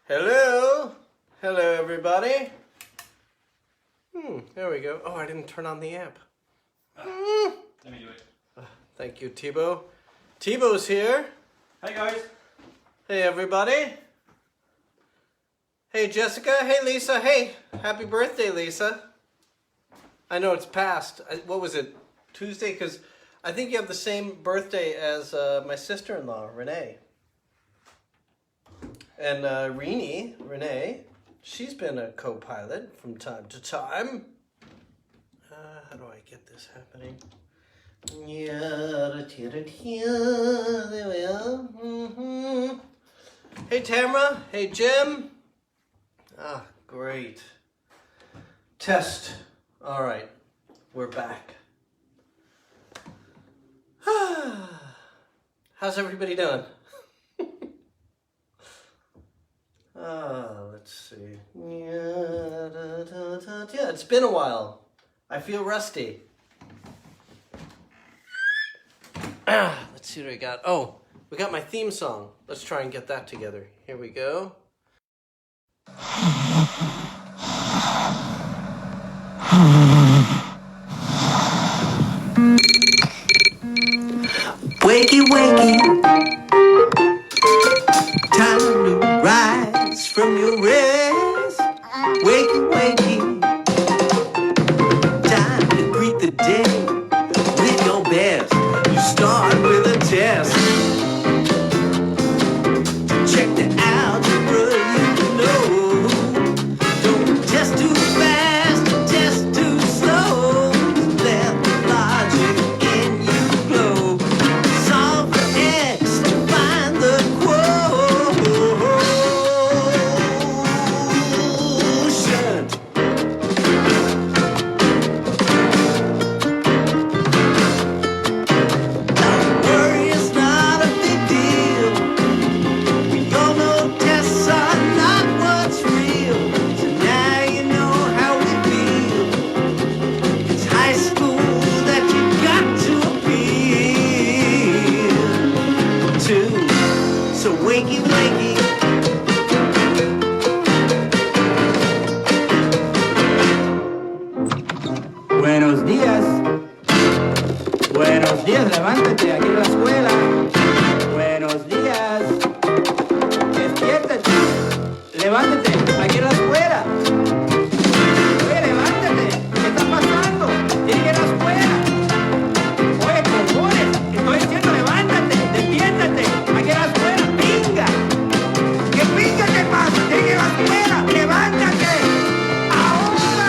Hello? Hello, everybody. There we go. Oh, I didn't turn on the amp. Let me do it. Thank you, Thibault. Thibault's here. Hi, guys. Hey, everybody. Hey, Jessica. Hey, Lisa. Hey, happy birthday, Lisa. I know it's past. What was it? Tuesday? Because I think you have the same birthday as my sister-in-law, Renee. And Renee, she's been a co-pilot from time to time. How do I get this happening? Yeah, there we are. Hey, Tamara. Hey, Jim. Ah, great. Test. All right, we're back. How's everybody doing? Let's see. Yeah, it's been a while. I feel rusty. Let's see what I got. Oh, we got my theme song. Let's try and get that together. Here we go. Wakey, wakey. Time to rise from your rest. Wakey, wakey. Time to greet the day with your best. You start with a test. Check the algebra, you know. Don't test too fast, test too slow. Let the logic in you glow. Solve for X to find the quotient. Don't worry, it's not a big deal. We all know tests are not what's real. So now you know how we feel. It's high school that you got to appeal to. So wakey, wakey. Buenos días. Buenos días, levántate, aquí en la escuela. Buenos días. Despiértate. Levántate, aquí en la escuela. Oye, levántate. ¿Qué está pasando? Tienes que ir a la escuela. Oye, cojones, estoy diciendo levántate, despiértate, aquí en la escuela. ¡Pinga! ¿Qué pinga que pasa? Tienes que ir a la escuela. Levántate. ¡Ahora!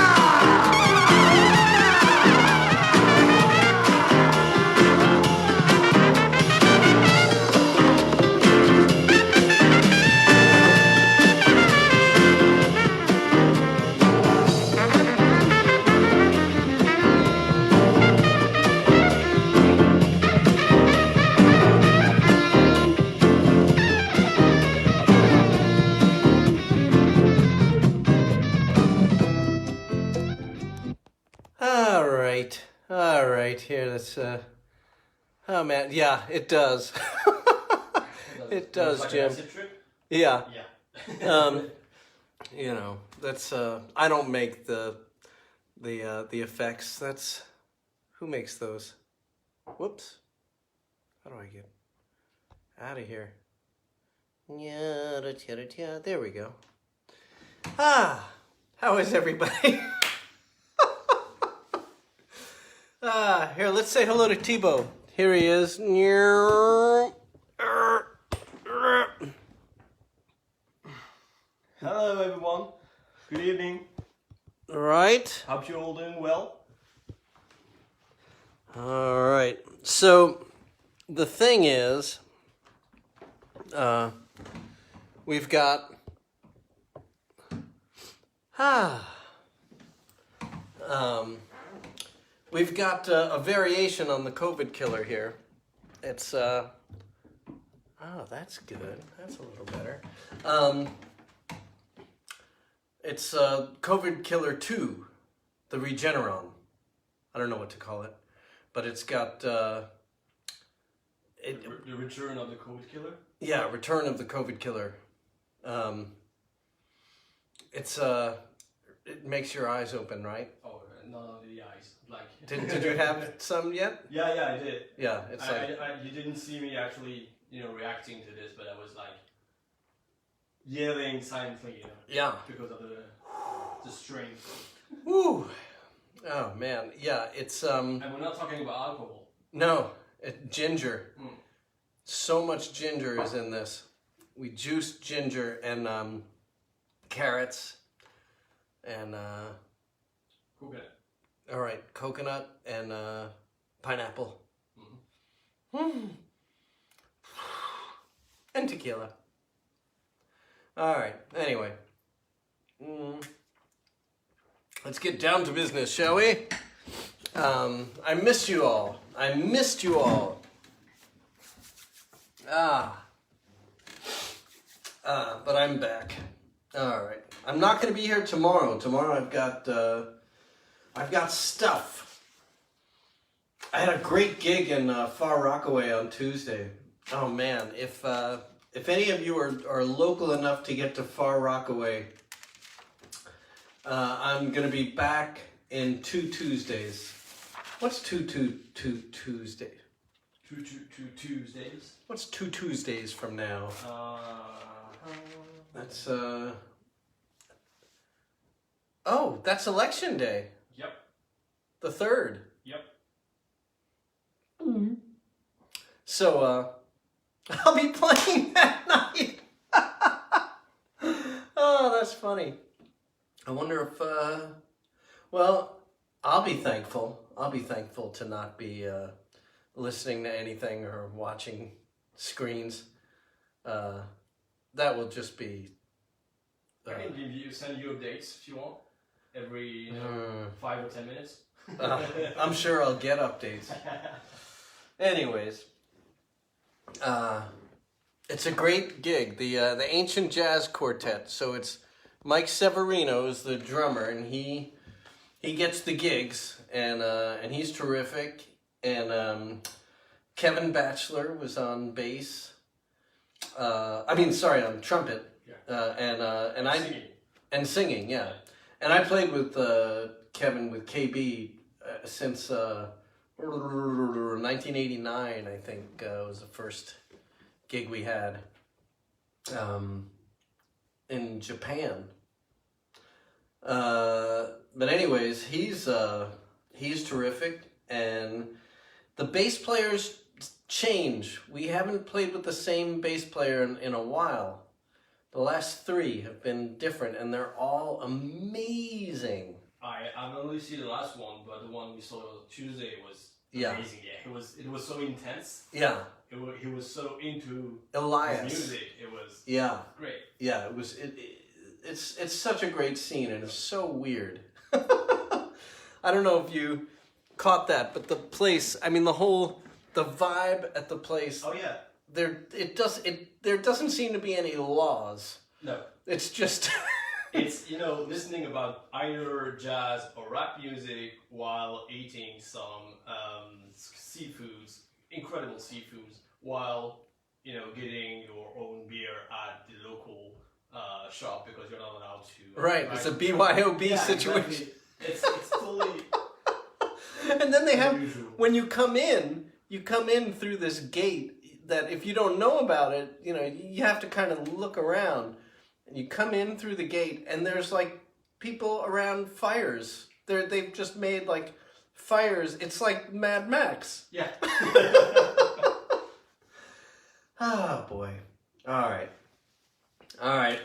All right, here, let's, oh man, yeah, it does. It does, like Jim. An acid trip? Yeah. Yeah. You know, that's, I don't make the effects. That's, who makes those? Whoops. How do I get out of here? Yeah, there we go. How is everybody? Here, let's say hello to Thibault. Here he is. Hello, everyone. Good evening. All right. Hope you're all doing well. All right. So, the thing is, we've got, we've got a variation on the COVID killer here. It's, oh, that's good. That's a little better. It's COVID killer 2, the Regeneron. I don't know what to call it, but it's got, The return of the COVID killer? yeah, Return of the COVID Killer. It's it makes your eyes open, right? Oh, not only the eyes. Like. Did you have some yet? Yeah, I did. Yeah, it's like You didn't see me actually, reacting to this, but I was like yelling silently, yeah. because of the strain. Woo. Oh man, yeah. It's And we're not talking about alcohol. no, ginger. Mm. So much ginger is in this. We juiced ginger and carrots and Coconut. all right, coconut and pineapple. And tequila. All right. Anyway, let's get down to business, shall we? I missed you all. I missed you all. But I'm back. All right. I'm not going to be here tomorrow. Tomorrow I've got stuff. I had a great gig in Far Rockaway on Tuesday. Oh man, if any of you are local enough to get to Far Rockaway, I'm gonna be back in 2 Tuesdays. What's two Tuesdays? Two Tuesdays. What's 2 Tuesdays from now? That's oh, that's election day. Yep. The 3rd. Yep. So I'll be playing that night. Oh, that's funny. I wonder if well, I'll be thankful. I'll be thankful to not be listening to anything or watching screens. That will just be I can send you updates if you want. Every 5 or 10 minutes. I'm sure I'll get updates. Anyways, it's a great gig. The Ancient Jazz Quartet. So it's Mike Severino is the drummer, and he gets the gigs, and he's terrific. And Kevin Batchelor was on bass. On trumpet. Yeah. And singing, yeah. And I played with Kevin with KB since 1989. I think was the first gig we had in Japan. But anyways, he's terrific, and the bass players change. We haven't played with the same bass player in a while. The last 3 have been different, and they're all amazing. I've only seen the last one, but the one we saw Tuesday was Yeah. amazing. Yeah, it was so intense. Yeah. He was so into Elias. his music. It was great. Yeah, it was. It's such a great scene, and it's so weird. I don't know if you caught that, but the place. I mean, the vibe at the place. Oh yeah. There doesn't seem to be any laws. No. It's just. It's listening about either jazz or rap music while eating some seafoods, incredible seafoods, while getting your own beer at the local shop because you're not allowed to. Right, it's a BYOB situation. Exactly. It's totally. And then they have unusual. when you come in through this gate that if you don't know about it, you have to kind of look around. And you come in through the gate, and there's like people around fires. They've just made like fires. It's like Mad Max. Yeah. Oh boy. All right.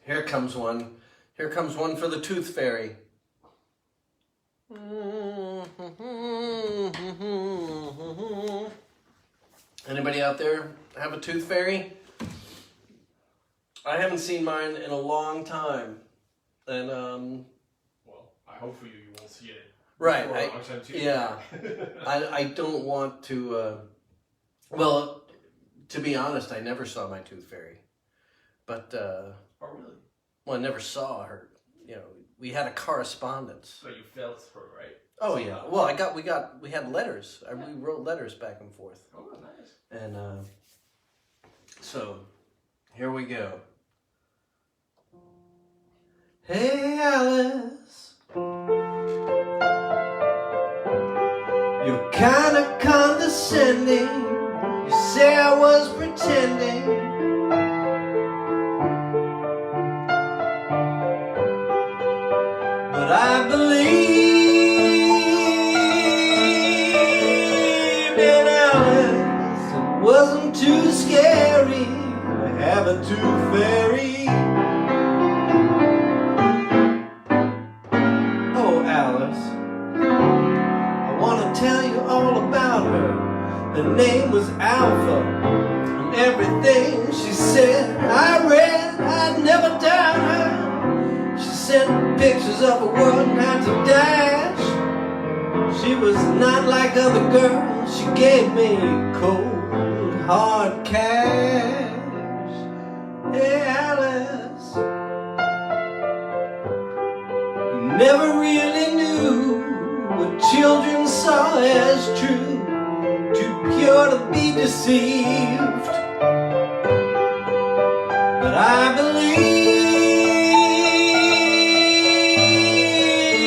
Here comes one. Here comes one for the Tooth Fairy. Anybody out there have a Tooth Fairy? I haven't seen mine in a long time, and Well, I hope for you won't see it. right, before a long time too. yeah, I don't want to. Well, to be honest, I never saw my Tooth Fairy, but Oh really? well, I never saw her. We had a correspondence. So you felt her, right? Oh yeah. Well, we had letters. We wrote letters back and forth, Oh, nice. and so here we go. Hey Alice, you're kinda condescending. You say I was pretending. But I believed in Alice. It wasn't too scary to have a tooth fairy. Oh, Alice, I want to tell you all about her. Her name was Alpha, and everything she said I read, I'd never doubt her. She sent pictures of a world and had to dash. She was not like other girls, she gave me cold, hard cash. Hey Alice, you never really knew what children saw as true. Too pure to be deceived. But I believed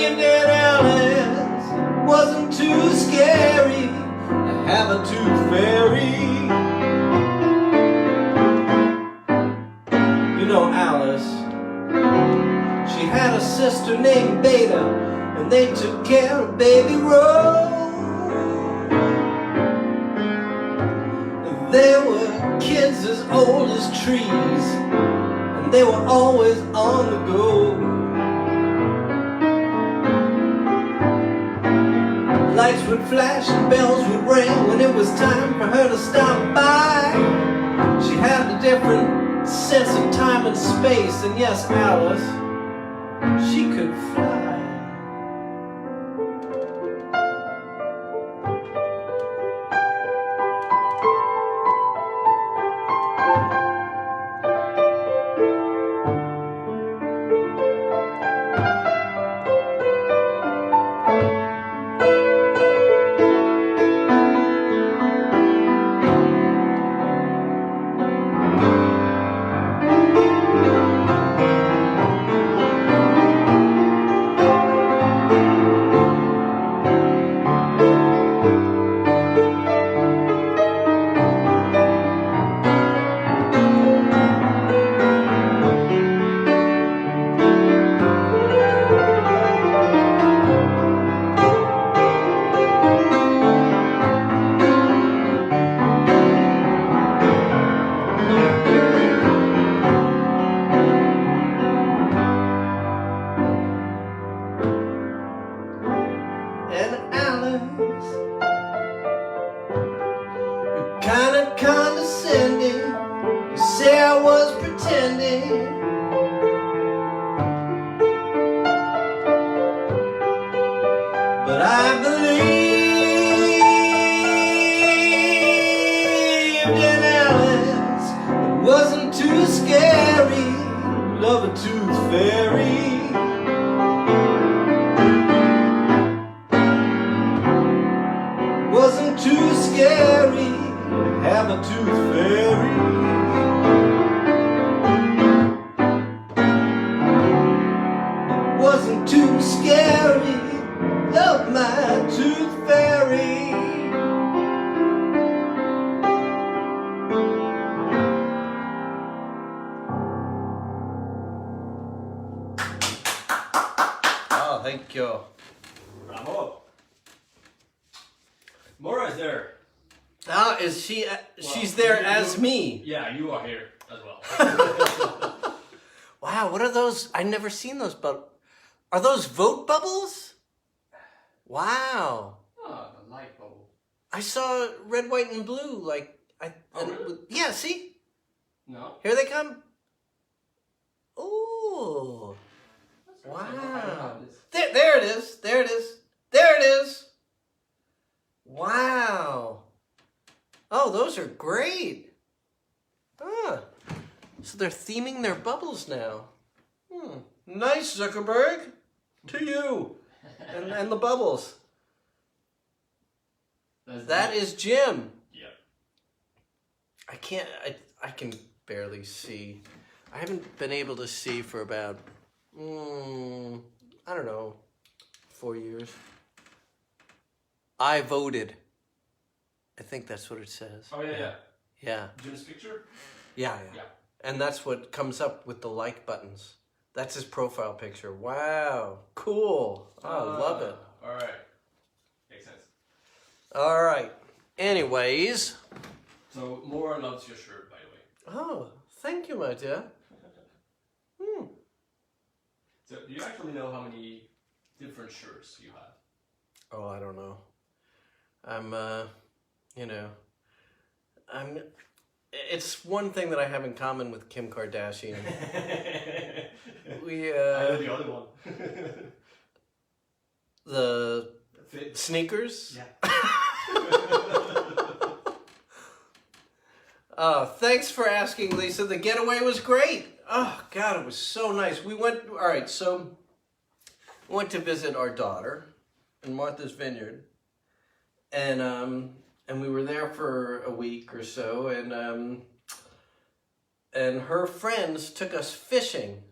in Alice. It wasn't too scary to have a tooth fairy. You know Alice, she had a sister named Beta, and they took care of baby Rose. They were kids as old as trees, and they were always on the go. Lights would flash and bells would ring when it was time for her to stop by. She had a different sense of time and space, and yes, Alice, she could fly. Kinda condescending, you say I was pretending. But I believed in Alice. It wasn't too scary to love a tooth fairy. Wasn't too scary to have a tooth fairy. It wasn't too scary, love my tooth fairy. Oh, thank you. Bravo. Mora is there. Now, is she? She's there as me. Yeah, you are here as well. Wow, what are those? I've never seen those, but are those vote bubbles? Wow. Oh, the light bubble. I saw red, white, and blue. Really? Yeah, see? No? Here they come. Ooh. Wow. There it is. There it is. There it is. Wow. Oh, those are great. Ah. So they're theming their bubbles now. Nice, Zuckerberg. To you. And the bubbles. That is Jim. Yeah. I can barely see. I haven't been able to see for about I don't know, 4 years. I voted. I think that's what it says. Oh yeah. Yeah. Jim's picture. Yeah. Yeah. And that's what comes up with the like buttons. That's his profile picture. Wow. Cool. I love it. All right. Makes sense. All right. Anyways. So Maura loves your shirt, by the way. Oh, thank you, my dear. So do you actually know how many different shirts you have? Oh, I don't know. It's one thing that I have in common with Kim Kardashian. We, I know the other one. the Fit. sneakers? Yeah. Thanks for asking, Lisa. The getaway was great. Oh, God, it was so nice. We went to visit our daughter in Martha's Vineyard. And we were there for a week or so, and her friends took us fishing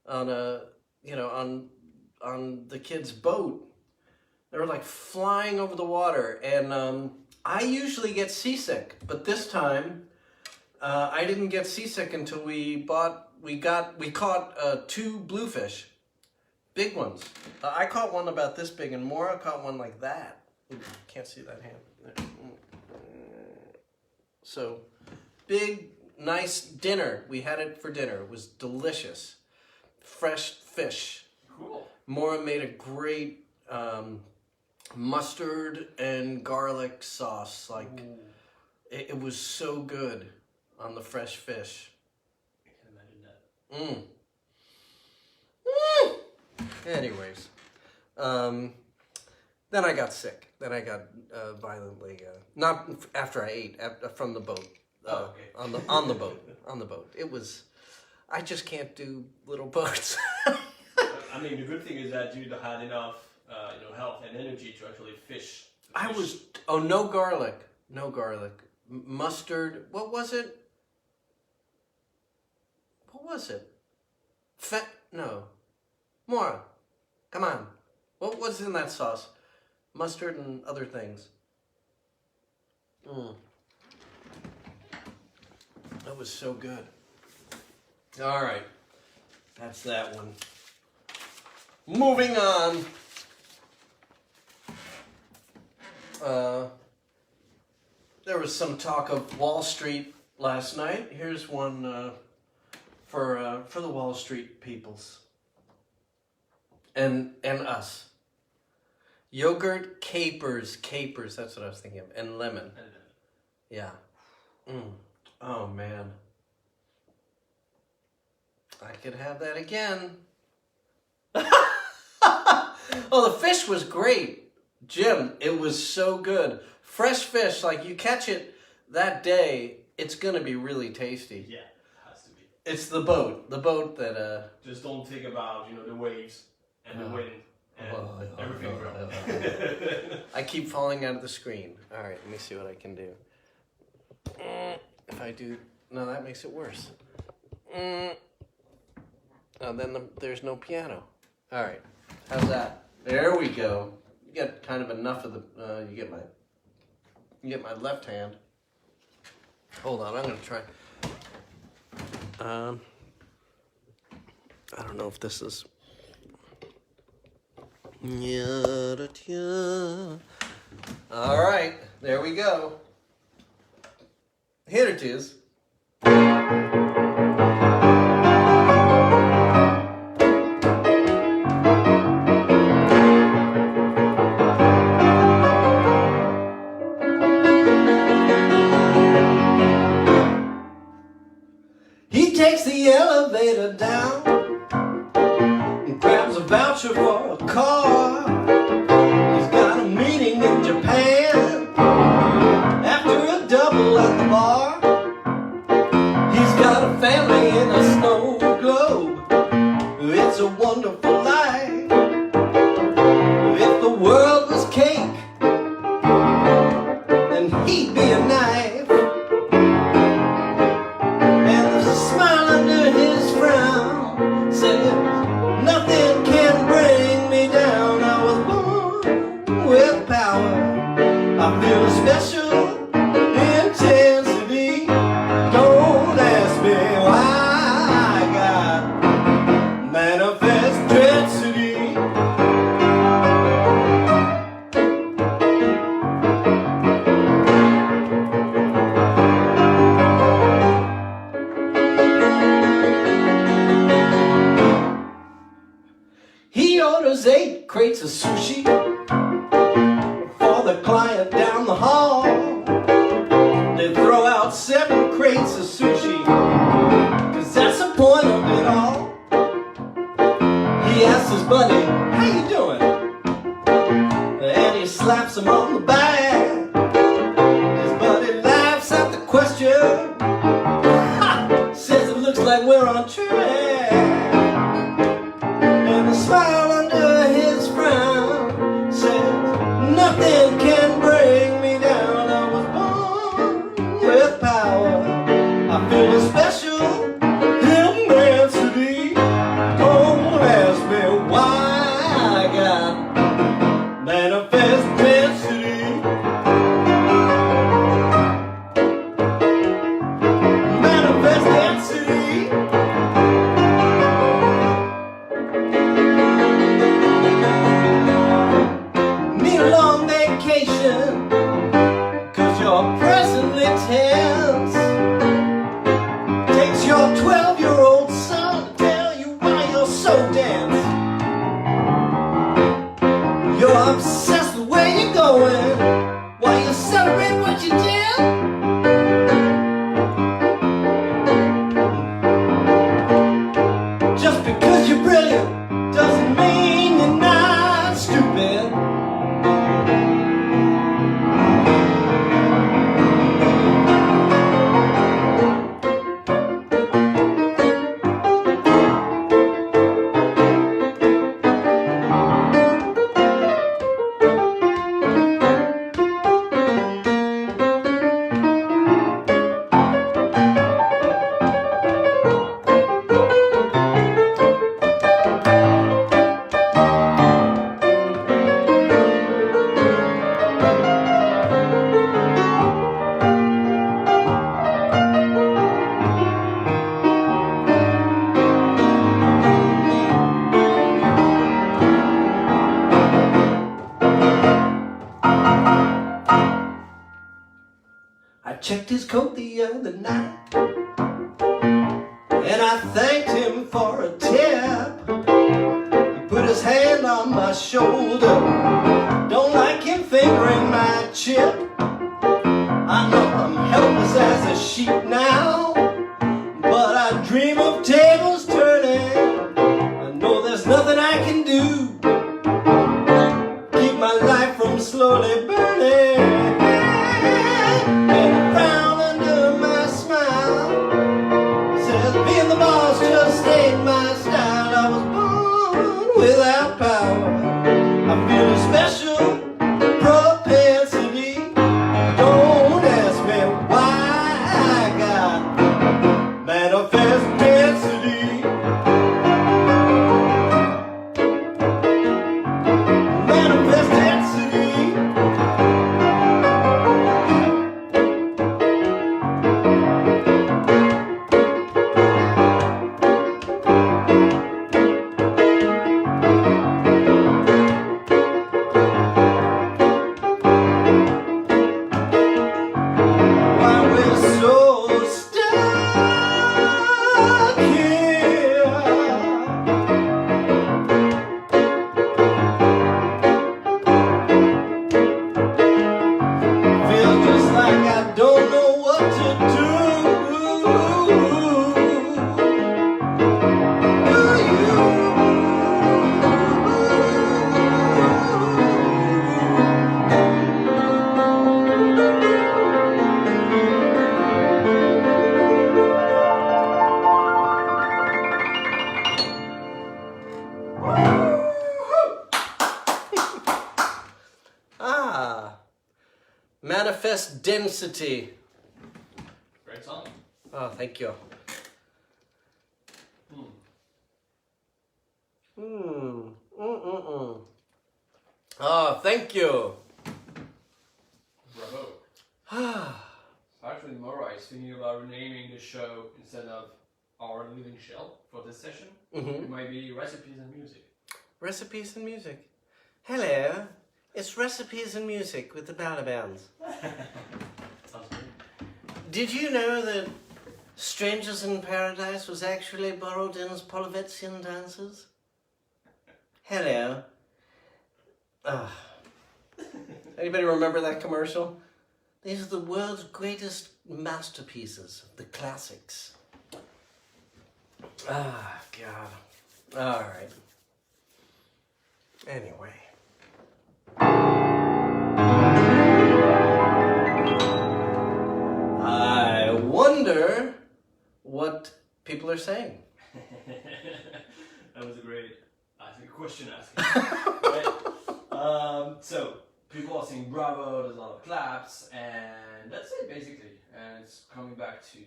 on the kids' boat. They were like flying over the water, and I usually get seasick, but this time I didn't get seasick until we caught 2 bluefish, big ones. I caught one about this big, and Maura caught one like that. Ooh, can't see that hand. So, big, nice dinner. We had it for dinner. It was delicious. Fresh fish. Cool. Maura made a great mustard and garlic sauce. Like, it was so good on the fresh fish. I can imagine that. Anyways, then I got sick. Then I got violently, not after I ate, from the boat. Okay. On the boat. It was, I just can't do little boats. I mean, the good thing is that you had enough, health and energy to actually fish. No garlic. Mustard, what was it? No. Maura, come on. What was in that sauce? Mustard and other things. That was so good. All right. That's that one. Moving on. There was some talk of Wall Street last night. Here's one for the Wall Street peoples. And us. Yogurt capers, that's what I was thinking of, and lemon. Yeah. Oh, man. I could have that again. Oh, the fish was great. Jim, it was so good. Fresh fish, like you catch it that day, it's going to be really tasty. Yeah, it has to be. It's the boat that... Just don't think about, the waves and the wind. And everything around. I keep falling out of the screen. All right, let me see what I can do. If I do... No, that makes it worse. Oh, then there's no piano. All right, how's that? There we go. You get kind of enough of the... You get my left hand. Hold on, I'm going to try. I don't know if this is... All right, there we go. Here it is. He takes the elevator down and grabs a voucher for a car. He's got a meeting in Japan after a double at the bar. He's got a family in a snow globe. It's a wonderful life. If the world was cake, then he'd be a knife. And there's a smile under his frown, saying Manifest density. He orders 8 crates of sushi for the client down the hall. They throw out 7 crates of sushi, 'cause that's the point of it all. He asks his buddy, how you doing? And he slaps him on the back. His buddy laughs at the question. Ha! Says it looks like we're on track. And the smile under his frown says, nothing can bring me down. I was born with power. I feel a special immensity. Don't ask me why I got manifest density. Manifest density. Need a long vacation, 'cause you're presently tense. Takes your 12-year-old son to tell you why you're so dense. You're obsessed with where you're going, while you celebrate what you did. Just because you're brilliant doesn't mean you're not stupid. I checked his coat the other night, and I thanked him for a tip. He put his hand on my shoulder. Don't like him fingering my chip. I know I'm helpless as a sheep now, but I dream of tables turning. I know there's nothing I can do. Keep my life from slowly burning. And a frown under my smile says being the boss just ain't my style. I was born without power. I feel a special propensity. Don't ask me why I got manifest density. Manifest density. Why we're so stuck here. Feels just like I don't know what to do. Ah, manifest density. Great song. Oh, thank you. Oh, thank you. Bravo. Actually, Mora is thinking about renaming the show instead of our living shell for this session. Mm-hmm. It might be recipes and music. Recipes and music. Hello, it's Recipes and Music with the Balabans. Sounds good. Did you know that Strangers in Paradise was actually Borodin's Polivetsian dances? Hello. Ah. Anybody remember that commercial? These are the world's greatest masterpieces, the classics. Ah, God. All right. Anyway. I wonder what people are saying. That was a great question asking. Right? So, people are saying bravo, there's a lot of claps, and that's it basically. And it's coming back to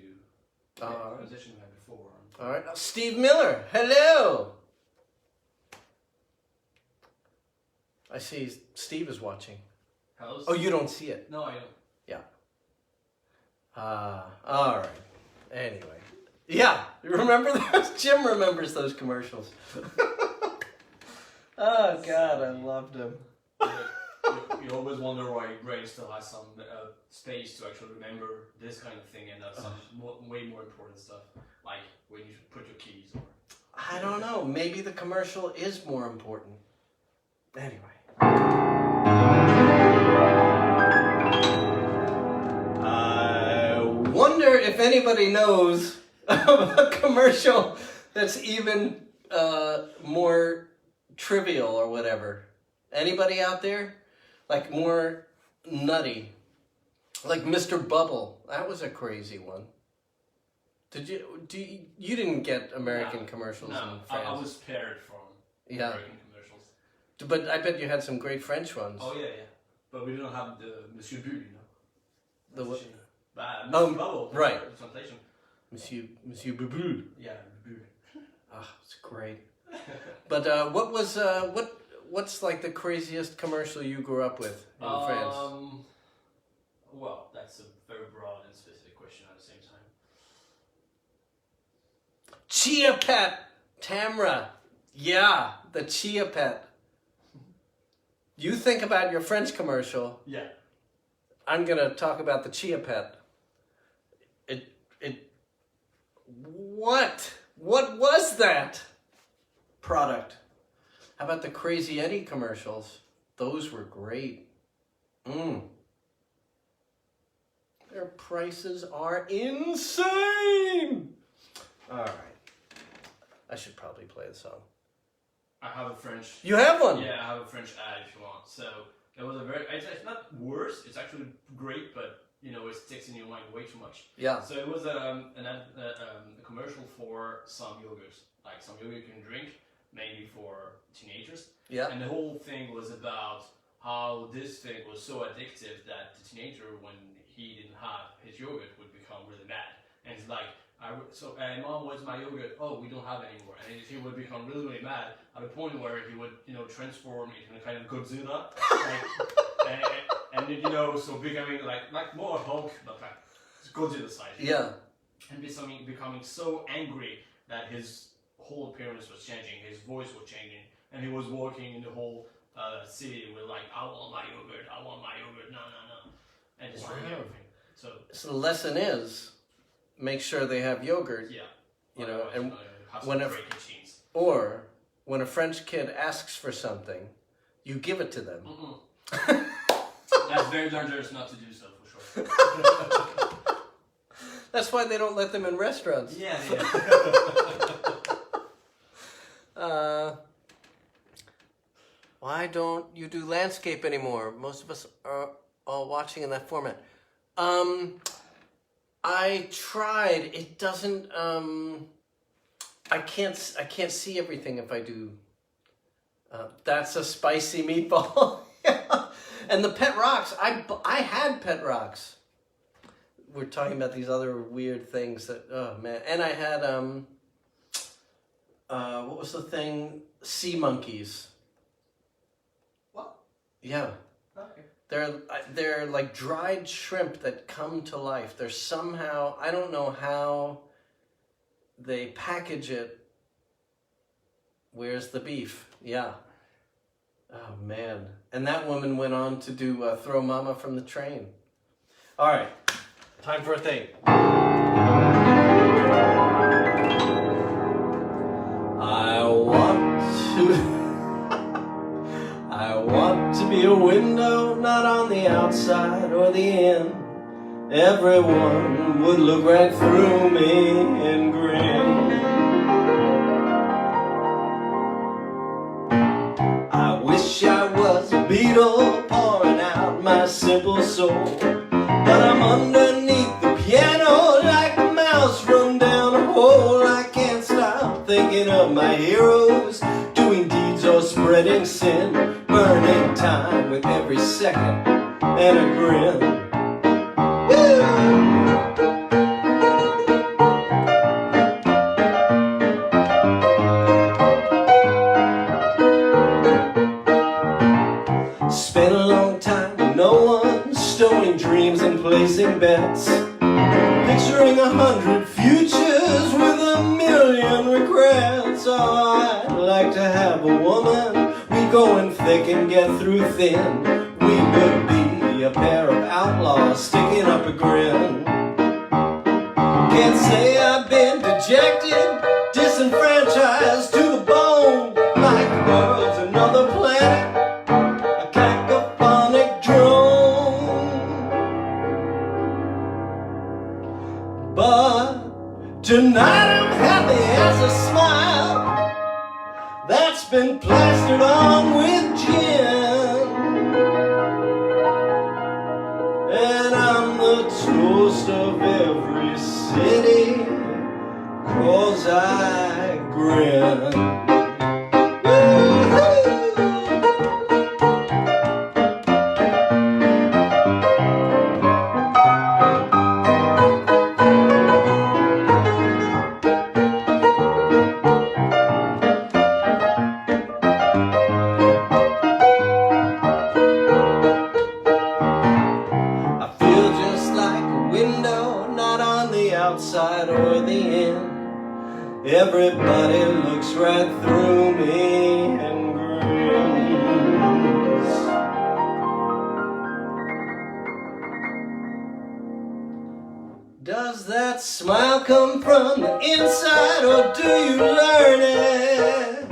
the conversation we had before. All right. Steve Miller, hello. I see Steve is watching. Hello? Oh, you don't see it? No, I don't. Yeah. All right. Anyway. Yeah, you remember those? Jim remembers those commercials. Oh, God, I loved him. You always wonder why your brain still has some space to actually remember this kind of thing, and that's some way more important stuff, like when you put your keys or... I don't know. Maybe the commercial is more important. Anyway. I wonder if anybody knows of a commercial that's even more trivial or whatever. Anybody out there? Like more nutty. Like Mr. Bubble. That was a crazy one. You didn't get American commercials in France? I was spared from American commercials. But I bet you had some great French ones. Oh yeah. But we don't have the Monsieur Bull, you know. The what? Mr. Bubble. Right. Translation. Monsieur Bubu. Yeah, Bull. Ah, it's great. But what's like the craziest commercial you grew up with in France? Well, that's a very broad and specific question at the same time. Chia Pet! Tamra. Yeah, the Chia Pet. You think about your French commercial. Yeah. I'm gonna talk about the Chia Pet. What was that product? How about the Crazy Eddie commercials? Those were great. Their prices are insane. All right. I should probably play the song. I have a French... You have one? Yeah, I have a French ad if you want. So, it was a very... It's not worse, it's actually great, but, you know, it sticks in your mind way too much. Yeah. So it was a commercial for some yogurts. Like some yogurt you can drink, mainly for teenagers. Yeah. And the whole thing was about how this thing was so addictive that the teenager, when he didn't have his yogurt, would become really mad. And it's like, Mom, where's my yogurt? Oh, we don't have it anymore. And he would become really, really mad at the point where he would, you know, transform into a kind of Godzilla. and you know, so becoming like more Hulk, but like Godzilla size. Yeah. And becoming so angry that his whole appearance was changing, his voice was changing, and he was walking in the whole city with like, I want my yogurt, no, and destroying everything. So the lesson is, make sure they have yogurt. Yeah. You know, and have when some great machines. or when a French kid asks for something, you give it to them. That's very dangerous not to do so, for sure. That's why they don't let them in restaurants. Yeah. Why don't you do landscape anymore? Most of us are all watching in that format. I tried. It doesn't. I can't see everything if I do. That's a spicy meatball. And the pet rocks. I had pet rocks. We're talking about these other weird things that. Oh man! And I had what was the thing? Sea monkeys. What? Yeah. Okay. They're like dried shrimp that come to life. They're somehow, I don't know how they package it. Where's the beef? Yeah. Oh man. And that woman went on to do Throw Mama from the Train. All right. Time for a thing. I want to be a window, not on the outside or the in. Everyone would look right through me and grin. I wish I was a beetle pouring out my simple soul, but I'm underneath the piano like a mouse run down a hole. I can't stop thinking of my heroes, doing deeds or spreading sin, burning time with every second and a grin. Spent a long time with no one, stowing dreams and placing bets, picturing 100 futures with 1,000,000 regrets. Oh, I'd like to have a woman, we go in thick and get through thin. We would be a pair of outlaws sticking up a grin. Can't say I've been dejected, disenfranchised to the bone, like the world's another planet, a cacophonic drone. But tonight I'm happy as a smile that's been plastered on with gin, and I'm the toast of every city 'cause I grin. I feel just like a window, not on the outside or the in. Everybody looks right through me and grins. Does that smile come from the inside or do you learn it?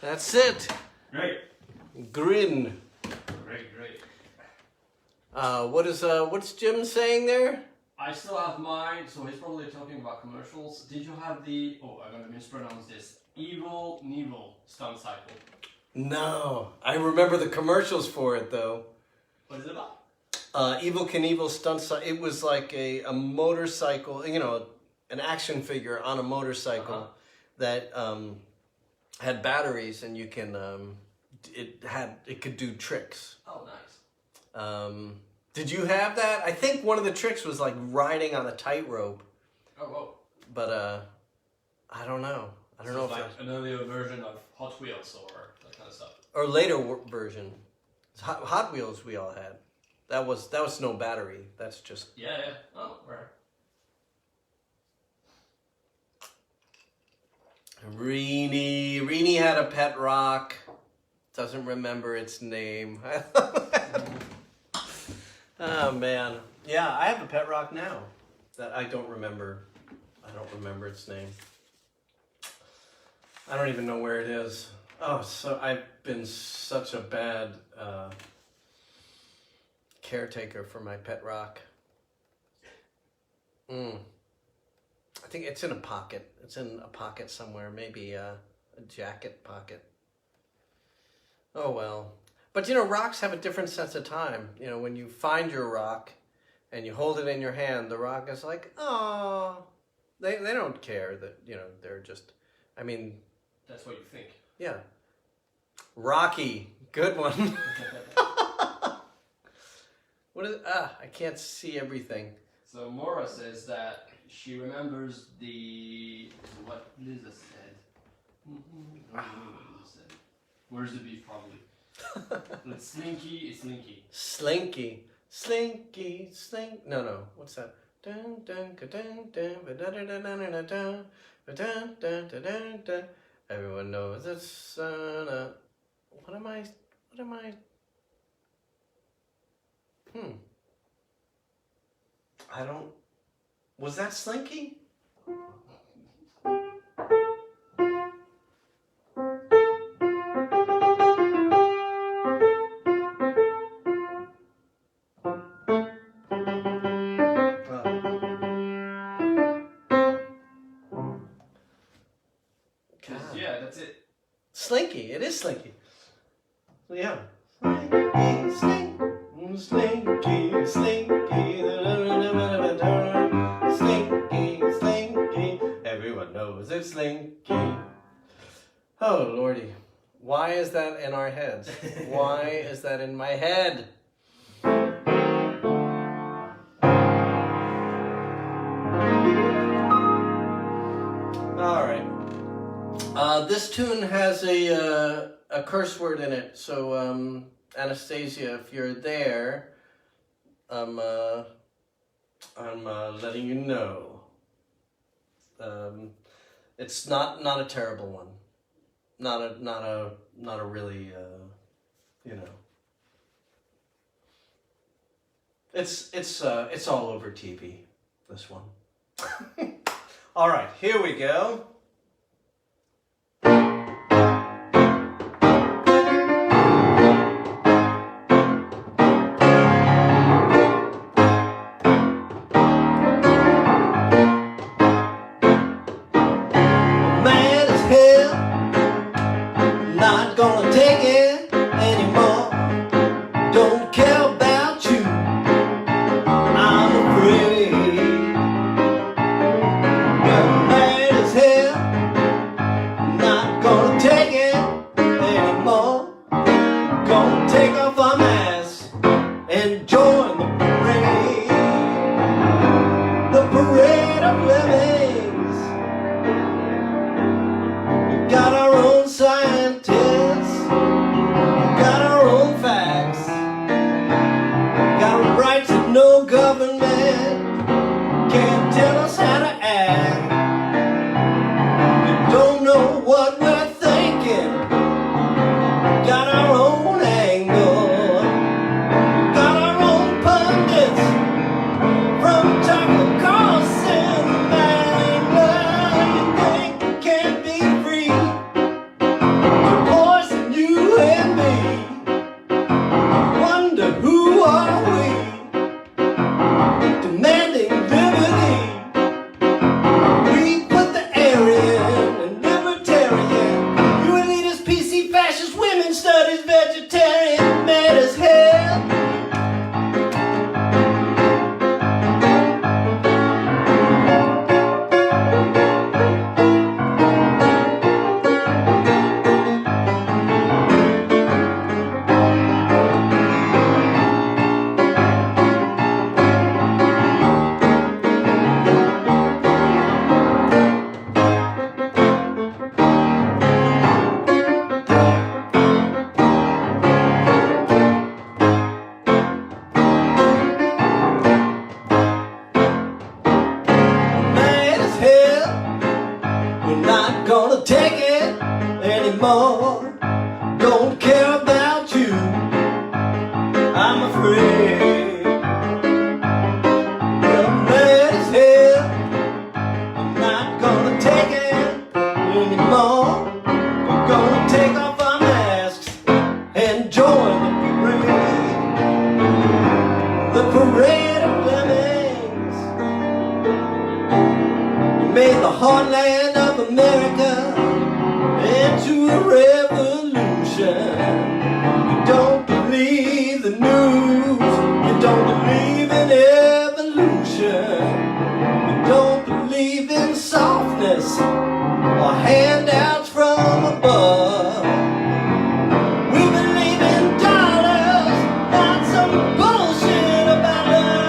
That's it. Great. Grin. Great, great. What's Jim saying there? I still have mine, so he's probably talking about commercials. Did you have the, I'm going to mispronounce this, Evil Knievel stunt cycle? No, I remember the commercials for it though. What is it about? Evil Knievel stunt cycle. It was like a motorcycle, an action figure on a motorcycle that had batteries, and you can it could do tricks. Oh, nice. Did you have that? I think one of the tricks was like riding on a tightrope. Oh, whoa. But I don't know. I don't know if like that's an earlier version of Hot Wheels or that kind of stuff. or later version. Hot Wheels we all had. That was no battery. That's just Yeah. Oh, right. Reenie had a pet rock. Doesn't remember its name. Oh man. Yeah, I have a pet rock now that I don't remember. I don't remember its name. I don't even know where it is. Oh, so I've been such a bad caretaker for my pet rock. I think it's in a pocket. It's in a pocket somewhere. Maybe a jacket pocket. Oh well. But rocks have a different sense of time. When you find your rock and you hold it in your hand, the rock is like, oh, they don't care that, they're just, That's what you think. yeah. Rocky. Good one. What is I can't see everything. So Maura says that she remembers what Liza said. Where's the beef, probably? It's slinky, it's slinky. Slinky. Slinky. Slink. No. What's that? Dun, dun, ka, dun, dun, ba, da, da, da, da, da, da, da, ba, dun, dun, dun, dun, dun. Everyone knows it's what am I? I don't. Was that Slinky? Yeah, that's it. Slinky, it is Slinky. Yeah. Slinky, Slinky, Slinky, Slinky, Slinky. Everyone knows it's Slinky. Oh, Lordy. Why is that in our heads? Why is that in my head? All right. This tune has a curse word in it, so Anastasia, if you're there, I'm letting you know. It's not a terrible one, not a really you know. It's all over TV. This one. All right, here we go. Not gonna take it anymore. Don't care about you. I'm afraid. You're mad as hell. Not gonna take it anymore. Gonna take off our masks and join the parade. The parade of lemmings. We got our own scientists, got our own facts, got rights that no government can't tell us how to act. We don't know what we're thinking, got our own angle, got our own pundits from Tucker Carlson, Mangler. You think we can't be free? Poison you and me. Wonder who are we? Demanding liberty. We put the Aryan and libertarian. You elitist PC fascist women studies vegetarian. Mad as hell. Mad as hell. We're not gonna take it anymore. Don't care about you. I'm afraid. We're mad as hell. We're not gonna take it anymore. We're gonna take off our masks and join the parade. The parade of lemmings. We made the heartland of America into a revolution. You don't believe the news. You don't believe in evolution. You don't believe in softness or handouts from above. We believe in dollars, not some bullshit about love.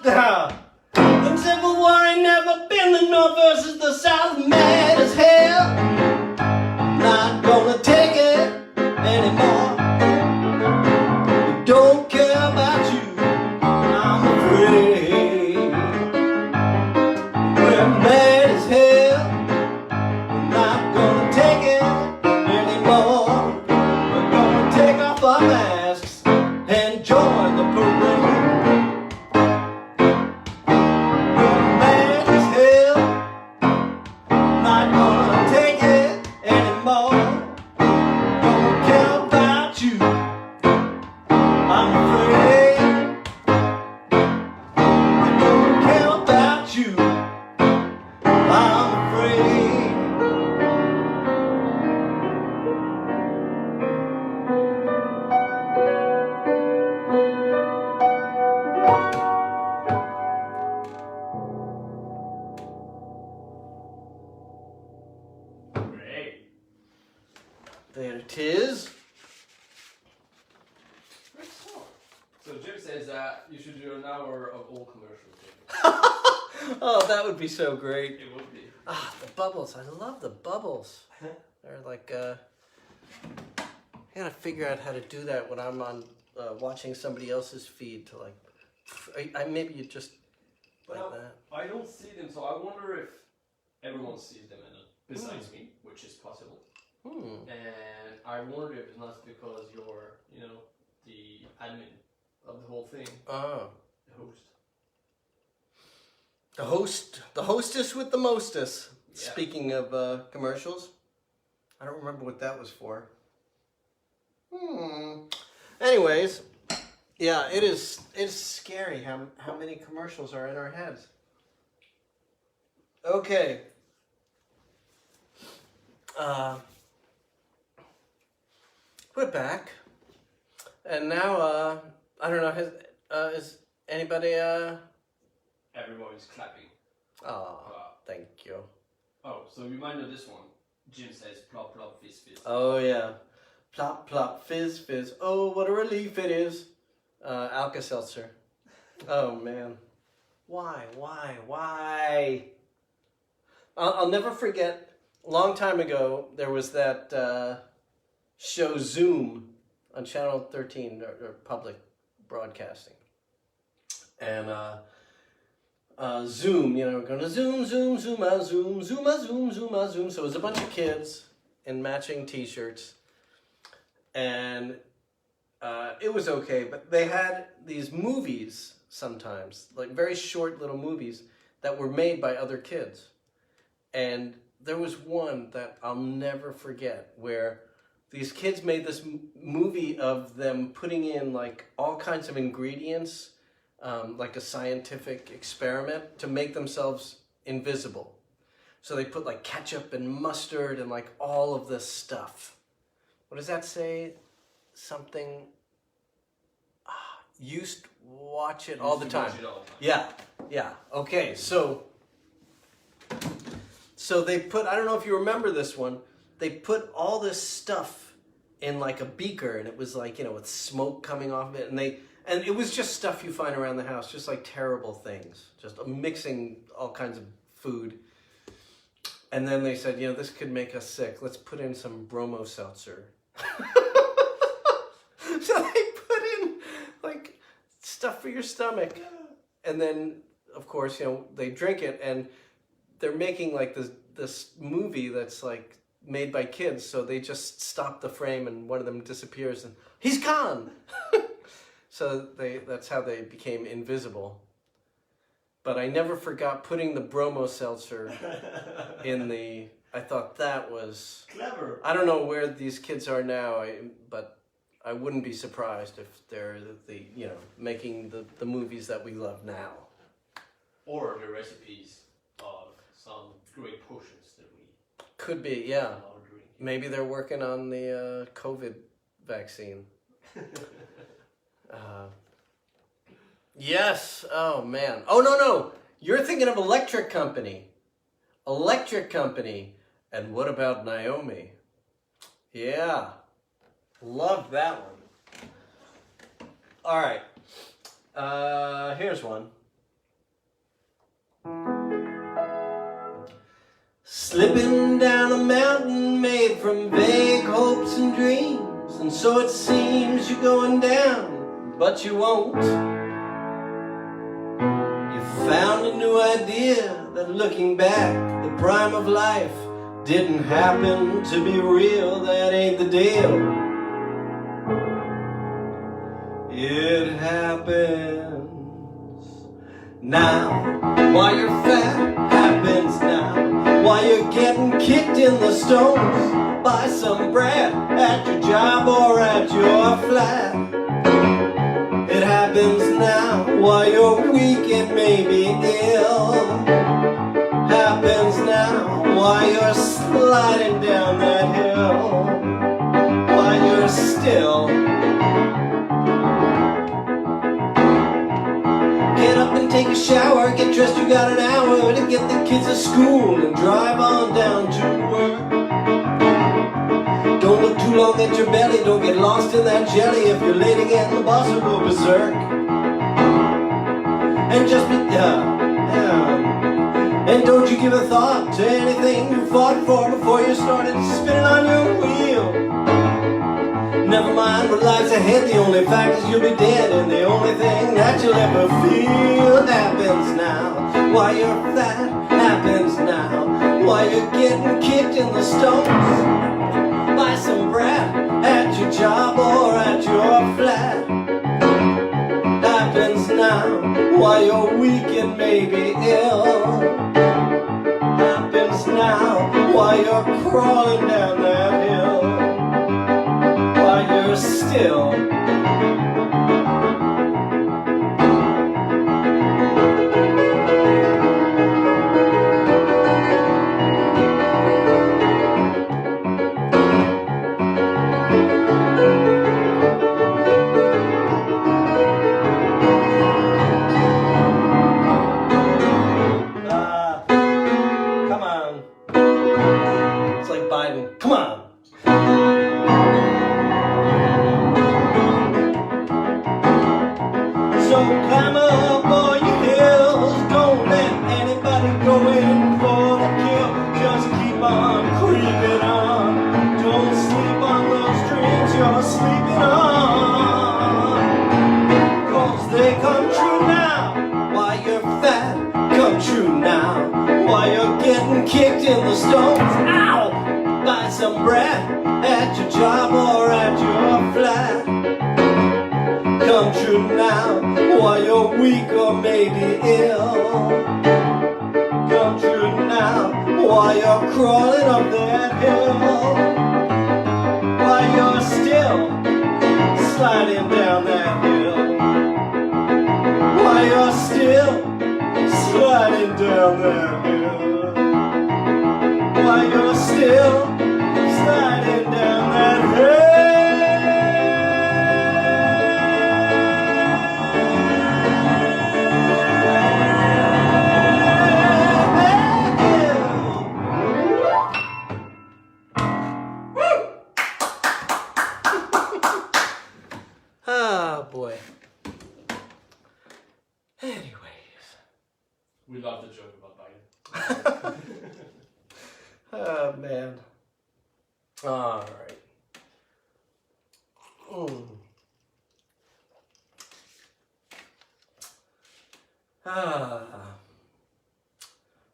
The Civil War ain't never been the North versus the South. Mad as hell. Not gonna take it anymore. Don't care about you. I'm afraid. We're mad as hell. Not gonna take it anymore. We're gonna take off our masks and join the parade. We're mad as hell. Not gonna take it anymore. Don't care about you. I'm afraid. I don't care about you. I'm afraid. Great. There it is. Great song. So Jim says that you should do an hour of all commercials. Oh, that would be so great. It would be. Ah, the bubbles. I love the bubbles. They're like, I gotta figure out how to do that when I'm on watching somebody else's feed to like, maybe you just like Well, that. I don't see them, so I wonder if everyone sees them in it, besides me, which is possible. Hmm. And I wonder if it's not because you're, the admin of the whole thing, Oh. the host. The hostess with the mostess. Yeah. Speaking of commercials, I don't remember what that was for. Anyways, yeah, it's scary how many commercials are in our heads. Okay. We're back, and now I don't know. Is anybody? Everybody's clapping. Oh, thank you. Oh, so you might know this one. Jim says plop plop fizz fizz. Oh yeah, plop plop fizz fizz. Oh, what a relief it is. Alka-Seltzer. Oh man, why? I'll never forget. A long time ago, there was that show Zoom on Channel 13 or public broadcasting, and Zoom. We're gonna zoom, zoom, zoom, zoom, zoom, zoom, zoom, zoom. So it was a bunch of kids in matching T-shirts, and it was okay. But they had these movies sometimes, like very short little movies that were made by other kids, and there was one that I'll never forget where these kids made this movie of them putting in like all kinds of ingredients, like a scientific experiment to make themselves invisible. So they put like ketchup and mustard and like all of this stuff. What does that say? Something. Used to watch it all the time. Yeah. Okay, so they put, I don't know if you remember this one, they put all this stuff in like a beaker, and it was like, with smoke coming off of it, and it was just stuff you find around the house, just like terrible things, just mixing all kinds of food. And then they said, this could make us sick. Let's put in some bromo seltzer. So they put in like stuff for your stomach. And then, of course, they drink it, and they're making like this movie that's like made by kids. So they just stop the frame, and one of them disappears, and he's gone. So that's how they became invisible. But I never forgot putting the bromo seltzer in the. I thought that was clever. I don't know where these kids are now, but I wouldn't be surprised if they're making the movies that we love now. Or the recipes of some great potions that we Could be, yeah. are drinking. Maybe they're working on the COVID vaccine. Yes. Oh man. Oh no. You're thinking of Electric Company. Electric Company. And what about Naomi? Yeah. Love that one. All right. Here's one. Slipping down a mountain made from vague hopes and dreams. And so it seems you're going down, but you won't. You found a new idea that looking back, the prime of life didn't happen to be real. That ain't the deal. It happens now. While you're fat, happens now. While you're getting kicked in the stones by some brat at your job or at your flat. It happens now. While you're weak and maybe ill. Happens now. While you're sliding down that hill. While you're still. Get up and take a shower, get dressed, you got an hour to get the kids to school and drive on down to work. Don't look too long at your belly, don't get lost in that jelly. If you're late again, the boss will go berserk. And just be and don't you give a thought to anything you fought for before you started spinning on your wheel. Never mind what lies ahead, the only fact is you'll be dead. And the only thing that you'll ever feel happens now. While you're fat, happens now. While you're getting kicked in the stones by some brat at your job or at your flat. Happens now. While you're weak and maybe ill. Happens now. While you're crawling down that hill. While you're still. Come on. It's like Biden. Come on. So climb up all your hills. Don't let anybody go in for the kill. Just keep on creeping on. Don't sleep on those dreams you're sleeping on. 'Cause they come true now. While you're fat, come true now. While you're getting kicked in the stones, ow, by some brat at your job or at your flat. Come true now, while you're weak or maybe ill. Come true now, while you're crawling up that hill. While you're still sliding down that hill. While you're still sliding down that hill. While you're still sliding down that hill. Oh boy. Anyways. We love the joke about Biden. Oh man. Alright.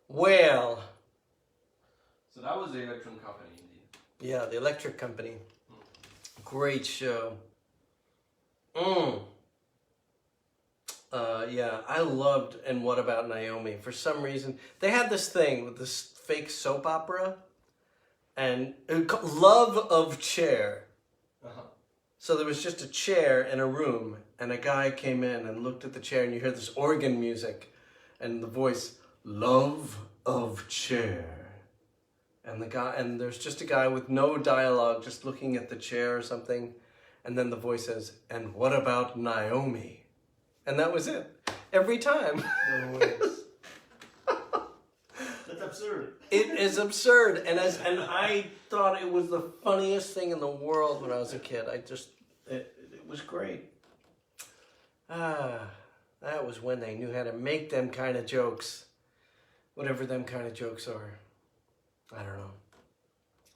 Well. So that was the Electron Company indeed. Yeah, the Electric Company. Great show. Yeah, I loved And What About Naomi. For some reason, they had this thing with this fake soap opera and Love of Chair. So there was just a chair in a room and a guy came in and looked at the chair and you hear this organ music and the voice, Love of Chair. And there's just a guy with no dialogue just looking at the chair or something. And then the voice says, and what about Naomi? And that was it. Every time. That's absurd. It is absurd. And I thought it was the funniest thing in the world when I was a kid. It was great. That was when they knew how to make them kind of jokes. Whatever them kind of jokes are. I don't know.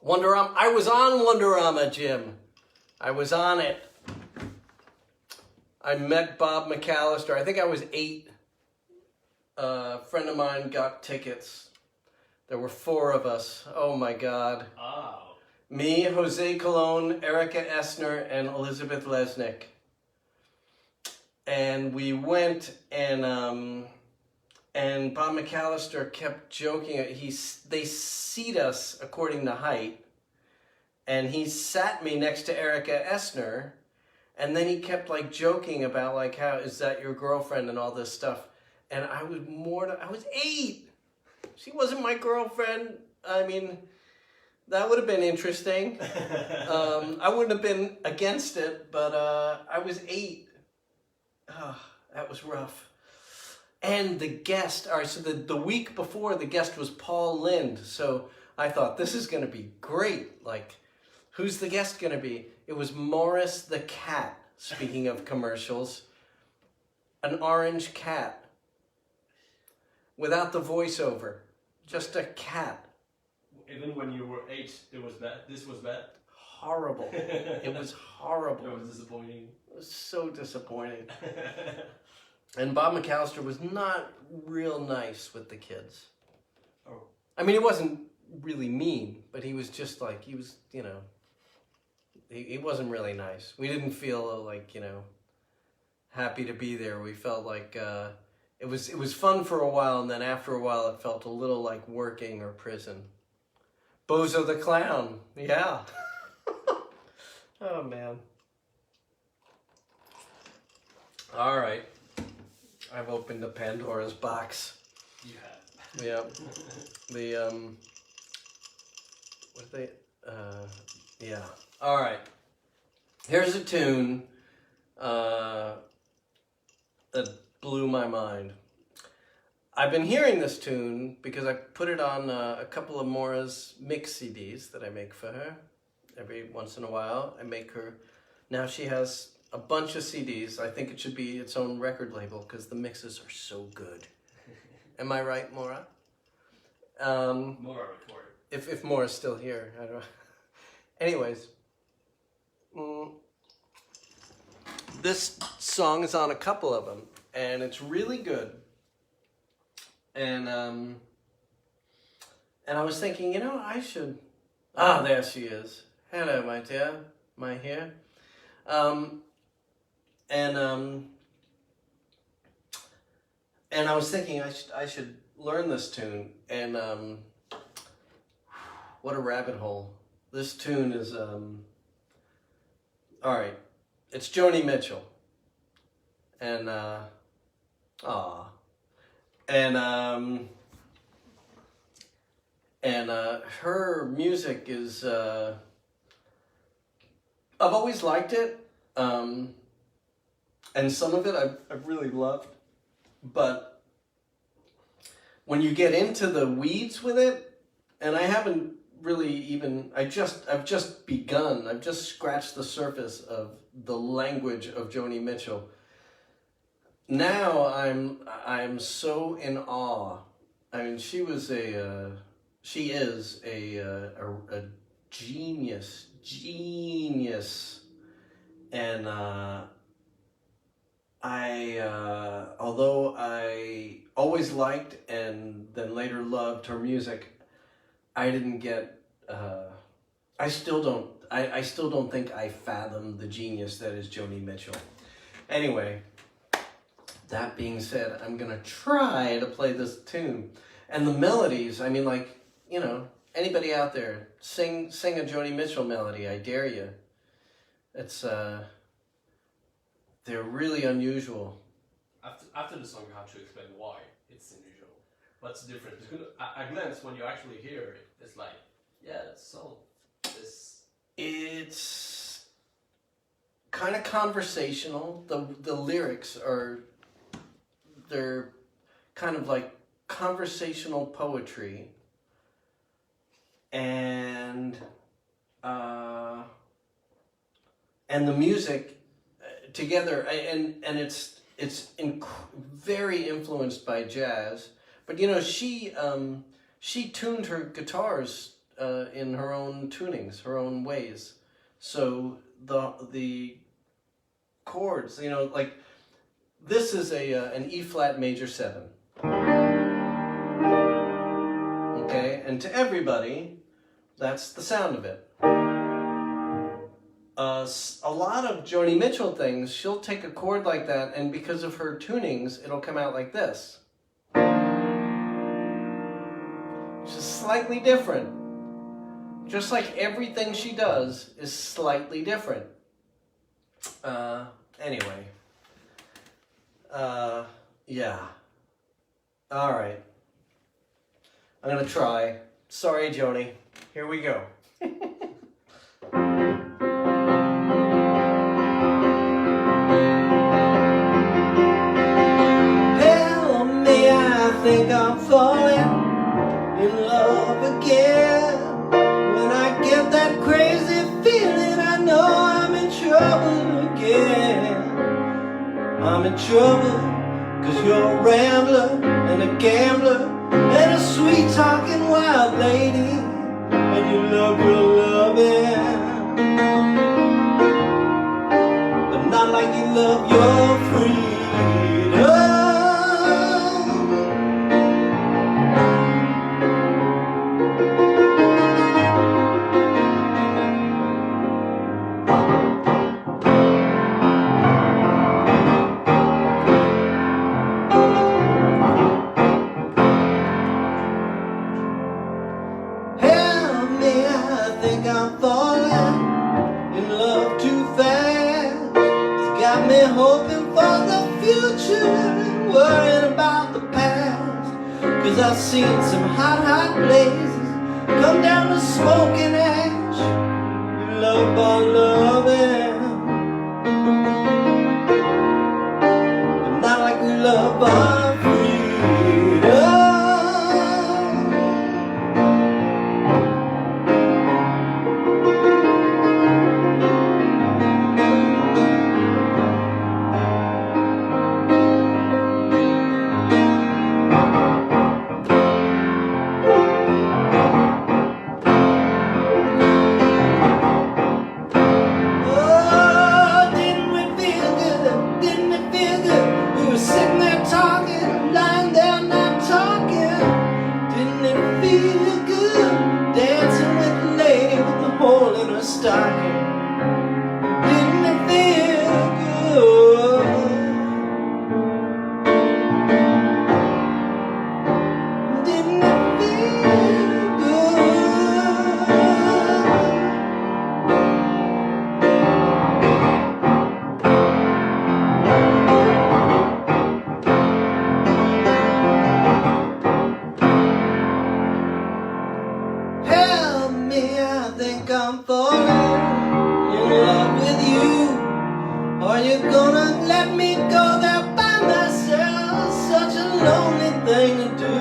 Wonderama. I was on Wonderama, Jim. I was on it. I met Bob McAllister. I think I was 8. A friend of mine got tickets. There were 4 of us. Oh my God. Oh. Me, Jose Colon, Erica Essner, and Elizabeth Lesnick. And we went, and Bob McAllister kept joking. They seat us according to height, and he sat me next to Erica Essner, and then he kept like joking about like, how is that your girlfriend and all this stuff. And I was 8. She wasn't my girlfriend. I mean, that would have been interesting. I wouldn't have been against it, but I was 8. Oh, that was rough. And the guest, all right, so the week before, the guest was Paul Lynde. So I thought, this is going to be great. Like, who's the guest going to be? It was Morris the cat, speaking of commercials. An orange cat. Without the voiceover. Just a cat. Even when you were 8, it was bad. This was bad. Horrible. It was horrible. It was disappointing. It was so disappointing. And Bob McAllister was not real nice with the kids. Oh. I mean, he wasn't really mean, but he was just like, he was, you know, he wasn't really nice. We didn't feel like, you know, happy to be there. We felt like it was fun for a while, and then after a while it felt a little like working or prison. Bozo the Clown, yeah. Oh, man. All right. I've opened the Pandora's box. You have. Yep. The, what are they, yeah. All right. Here's a tune, that blew my mind. I've been hearing this tune because I put it on a couple of Maura's mix CDs that I make for her. Every once in a while, I make her. Now she has a bunch of CDs. I think it should be its own record label because the mixes are so good. Am I right, Maura? More record. If Maura's still here, I don't know. Anyways, this song is on a couple of them, and it's really good. And I was thinking, you know, I should. Ah, there she is. Hello, my dear. Am I here? And I was thinking I should learn this tune, and what a rabbit hole. This tune is all right. It's Joni Mitchell, and her music is I've always liked it. And some of it I've really loved, but when you get into the weeds with it, and I haven't really even, I've just begun, I've just scratched the surface of the language of Joni Mitchell. Now I'm so in awe. I mean, she is a genius, and although I always liked and then later loved her music, I didn't get, I still don't think I fathom the genius that is Joni Mitchell. Anyway, that being said, I'm gonna try to play this tune. And the melodies, I mean, like, you know, anybody out there, sing a Joni Mitchell melody, I dare you. It's, they're really unusual. After the song, you have to explain why it's unusual. What's different? Because at a glance, when you actually hear it, it's like, yeah, that's so. It's kind of conversational. The lyrics they're kind of like conversational poetry, and the music together, and it's very influenced by jazz. But you know, she she tuned her guitars in her own tunings, her own ways. So the chords, you know, like this is an E flat major 7. Okay, and to everybody, that's the sound of it. A lot of Joni Mitchell things, she'll take a chord like that, and because of her tunings, it'll come out like this. Which is slightly different. Just like everything she does is slightly different. Anyway. Yeah. Alright. I'm gonna try. Sorry, Joni. Here we go. Help me, I think I'm falling in love again. When I get that crazy feeling, I know I'm in trouble again. I'm in trouble, 'cause you're a rambler and a gambler and a sweet-talking wild lady, and you love your loving, but not like you love your freedom. Help me, I think I'm falling in love too fast. It's got me hoping for the future and worrying about the past. 'Cause I've seen some hot, hot blazes come down to smoke and ash. We love our loving, but not like we love our freedom. Oh, didn't we feel good? Didn't it feel good? We were sitting there talking, lying there not talking. Didn't it feel good? Dancing with the lady with the hole in her stocking. Didn't it feel good? Didn't it feel good? Help me, I think I'm falling in love with you. Are you gonna let me go there by myself? Such a lonely thing to do.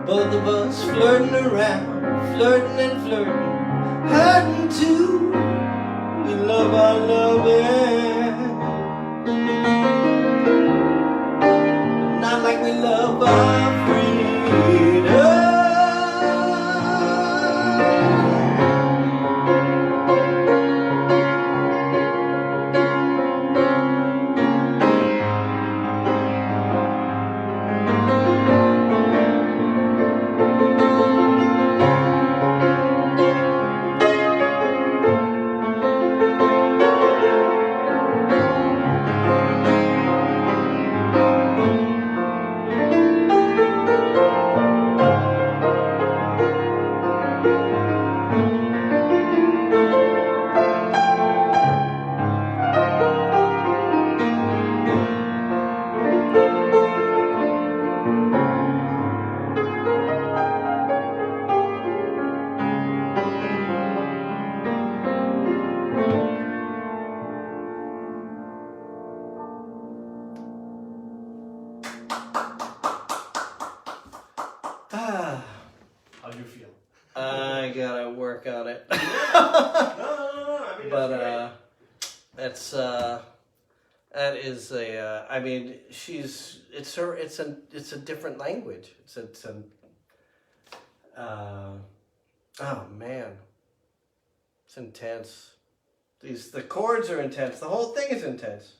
Both of us flirting around, flirting and flirting, hurting too. We love our loving, but not like we love our freedom. How do you feel? I gotta work on it. No. I mean, But that's great. that's that is a I mean it's a different language. It's Oh man, it's intense. The chords are intense. The whole thing is intense.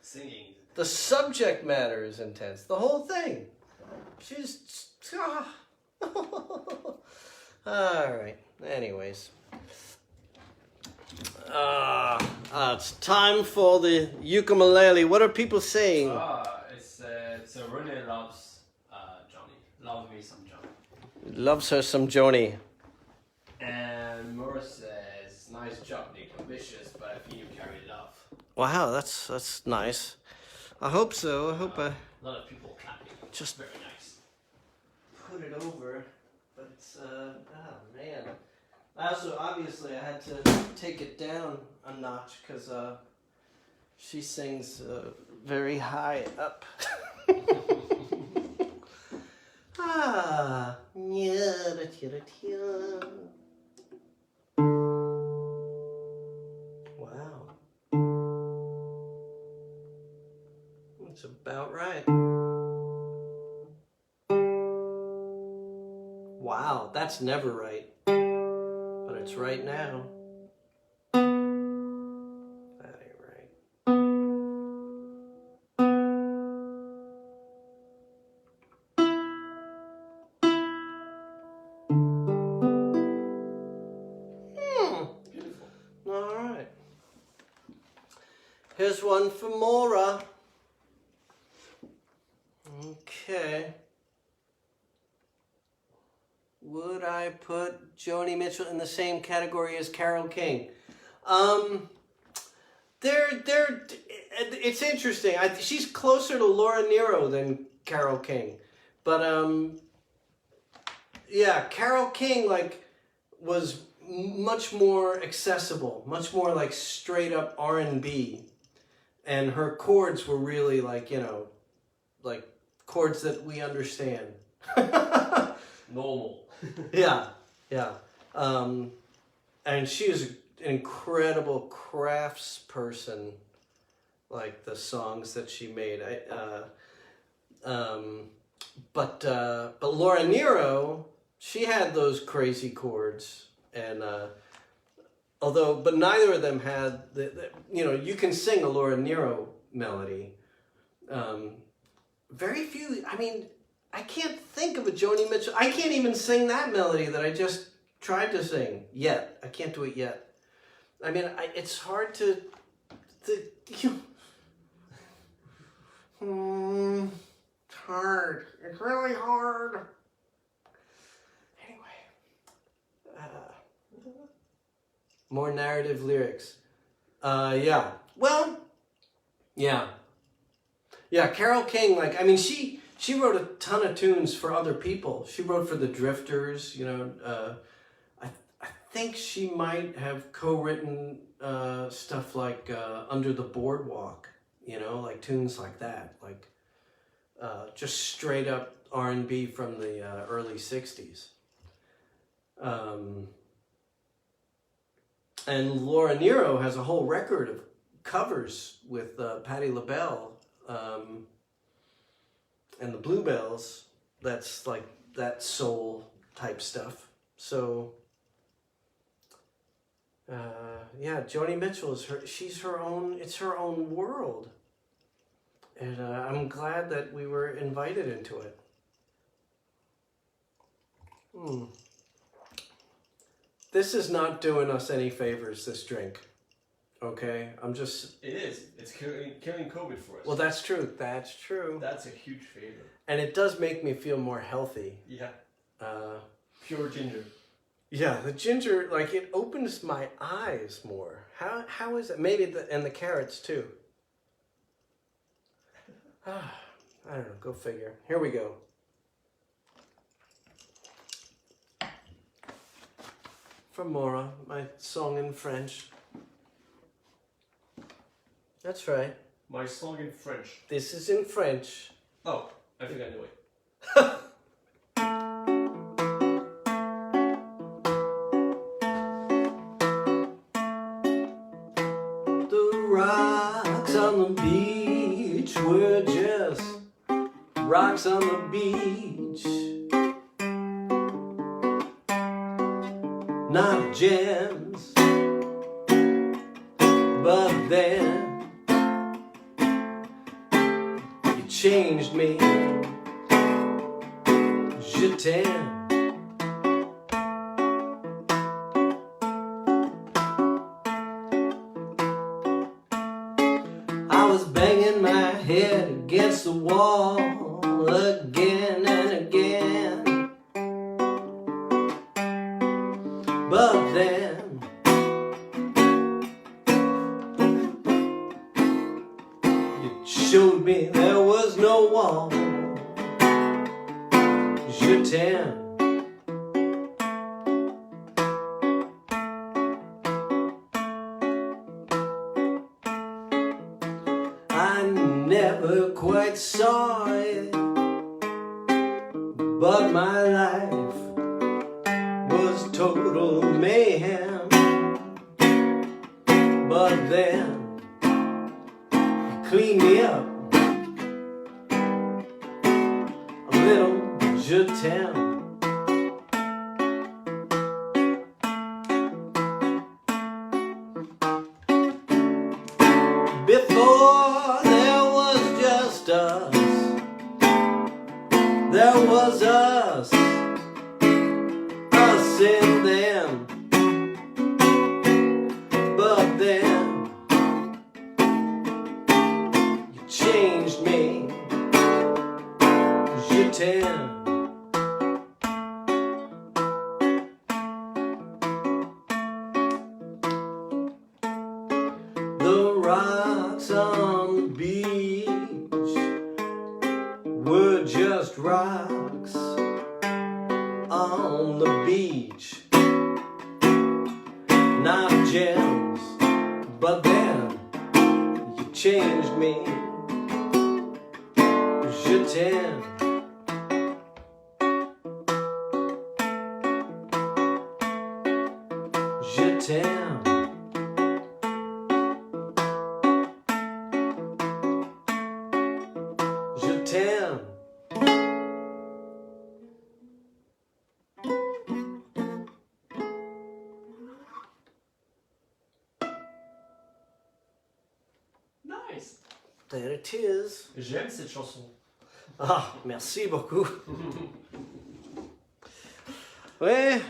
Singing. The subject matter is intense. The whole thing. She's. All right. Anyways. It's time for the ukulele. What are people saying? So Renee loves Johnny. Loves me some Johnny. Loves her some Joni. And Mora says, nice job, Nick. Ambitious, but I think you carried it off. Wow, that's nice. I hope so. I hope I A lot of people clapping. just Very nice. put it over. But it's man. I also obviously I had to take it down a notch because she sings very high up. Wow. That's about right. Wow, that's never right. But it's right now. That ain't right. Beautiful. All right. Here's one for Mora. Okay. Would I put Joni Mitchell in the same category as Carole King? It's interesting. She's closer to Laura Nyro than Carole King, but yeah, Carole King was much more accessible, much more like straight up R&B, and her chords were really like chords that we understand. Normal. Yeah. And she is an incredible crafts person, like the songs that she made. But Laura Nyro, she had those crazy chords, and but neither of them had you can sing a Laura Nyro melody. Very few. I mean, I can't think of a Joni Mitchell. I can't even sing that melody that I just tried to sing yet. I can't do it yet. I mean, it's hard to it's hard. It's really hard. Anyway, more narrative lyrics. Yeah. Well, yeah. Yeah, Carole King, she wrote a ton of tunes for other people. She wrote for the Drifters, I think she might have co-written stuff like Under the Boardwalk, like tunes like that, like just straight up R&B from the early 60s. And Laura Nyro has a whole record of covers with Patti LaBelle and the Bluebells. That's like that soul type stuff. So yeah, Joni Mitchell is it's her own world. And I'm glad that we were invited into it. This is not doing us any favors, this drink. Okay? It is. It's killing COVID for us. Well, that's true. That's true. That's a huge favor. And it does make me feel more healthy. Yeah. Pure ginger. Yeah, the ginger, it opens my eyes more. How is it? Maybe and the carrots too. I don't know. Go figure. Here we go. From Mora, my song in French. That's right. My song in French. This is in French. Oh, I think I knew it. The rocks on the beach were just rocks on the beach. gems, but then you changed me. Je t'aime. I was banging my head against the wall again and again, but then you showed me there was no wall. Je t'aime. I never quite saw it, but my life was total mayhem. But then you cleaned me up a little. Je t'aime. Before there was just us, there was us and them. But then you changed me. Je t'aime. The rocks on the beach were just rocks on the beach, not gems. But then you changed me. Je t'aime. Je t'aime. Je t'aime. Nice. There it is. J'aime cette chanson. Ah, merci beaucoup. Ouais.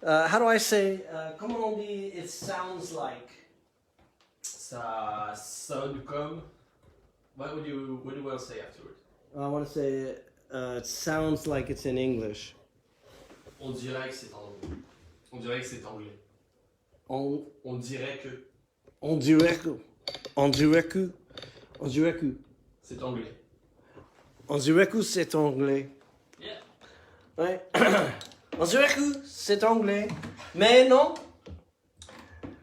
How do I say? Comment on dit? It sounds like. Ça sonne comme. What would you want to say afterwards? I want to say it sounds like it's in English. On dirait que c'est anglais. On dirait que c'est anglais. On dirait que dirait que. On dirait que. On dirait que. c'est anglais. On dirait que c'est anglais. Yeah. Ouais. On dirait que c'est anglais. Mais non,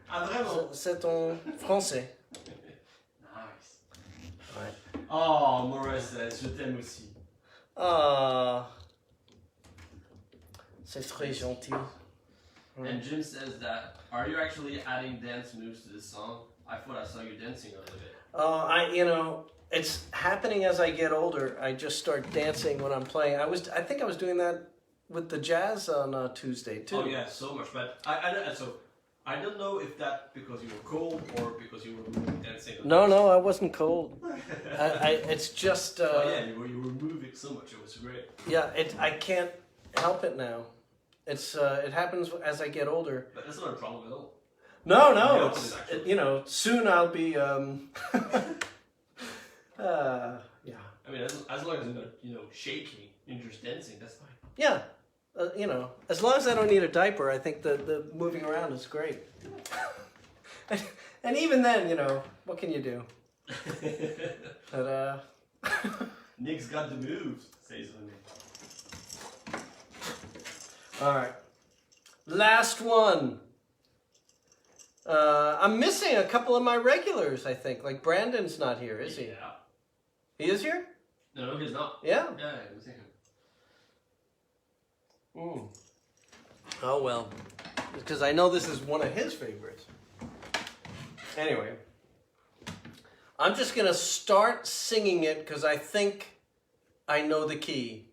Ah vraiment? c'est en français. Nice. Ouais. Oh, Maurice, je t'aime aussi. Ah. C'est très gentil. And Jim says that, are you actually adding dance moves to this song? I thought I saw you dancing a little bit. It's happening as I get older. I just start dancing when I'm playing. I think I was doing that with the jazz on Tuesday too. Oh yeah, so much. But I don't know if that because you were cold or because you were dancing. No, I wasn't cold. It's just. Oh yeah, you were moving so much. It was great. Yeah, I can't help it now. It happens as I get older. But that's not a problem at all. No, The it's, opposite, actually. soon I'll be. Yeah. I mean, as long as you're not shaking and just dancing, that's fine. Yeah, as long as I don't need a diaper, I think the moving around is great. And even then, what can you do? But, Nick's got the moves, says Nick. all right, last one. I'm missing a couple of my regulars, I think. Like Brandon's not here, is he? Yeah. He is here? No, he's not. Yeah. Yeah, I was thinking. Mm. Oh well, because I know this is one of his favorites. Anyway, I'm just gonna start singing it because I think I know the key.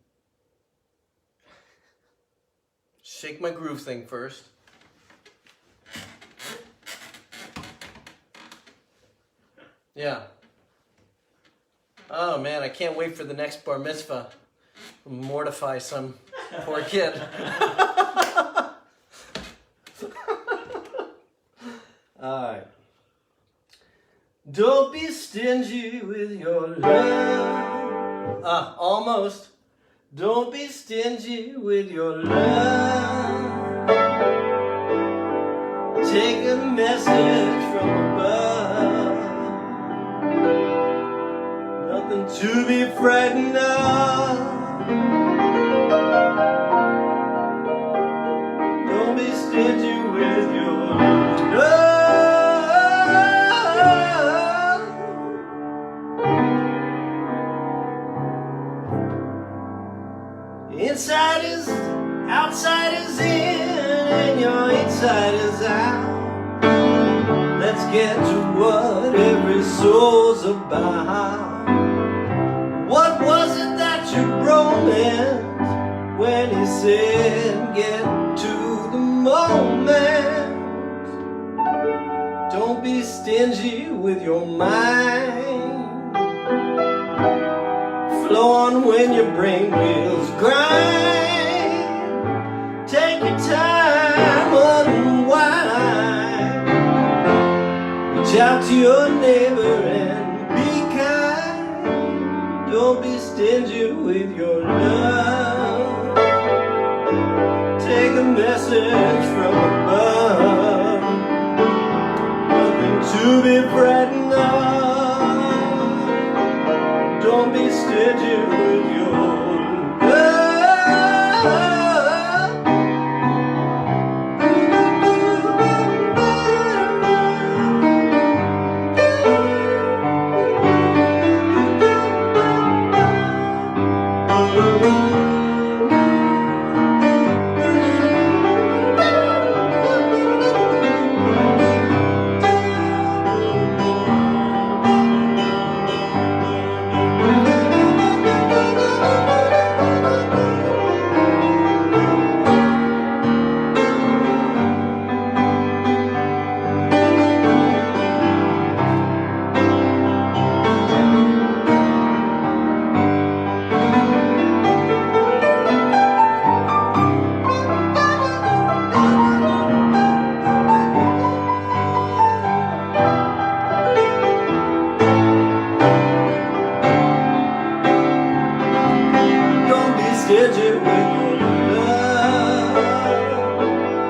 shake my groove thing first. Yeah. Oh man, I can't wait for the next bar mitzvah. Mortify some poor kid. Alright. Don't be stingy with your love. Almost. Don't be stingy with your love. Take a message from above. Nothing to be frightened of. Don't be stingy with your love. Inside is, outside is in, and your inside is out. Let's get to what every soul's about. What was it that you promised when he said get to the moment? Don't be stingy with your mind. Flow on when your brain wheels grind. Take your time, unwind. Reach out to your neighbor and be kind. Don't be stingy with your love. Take a message from above. Nothing to be frightened of. Don't be stingy with your stingy with your love.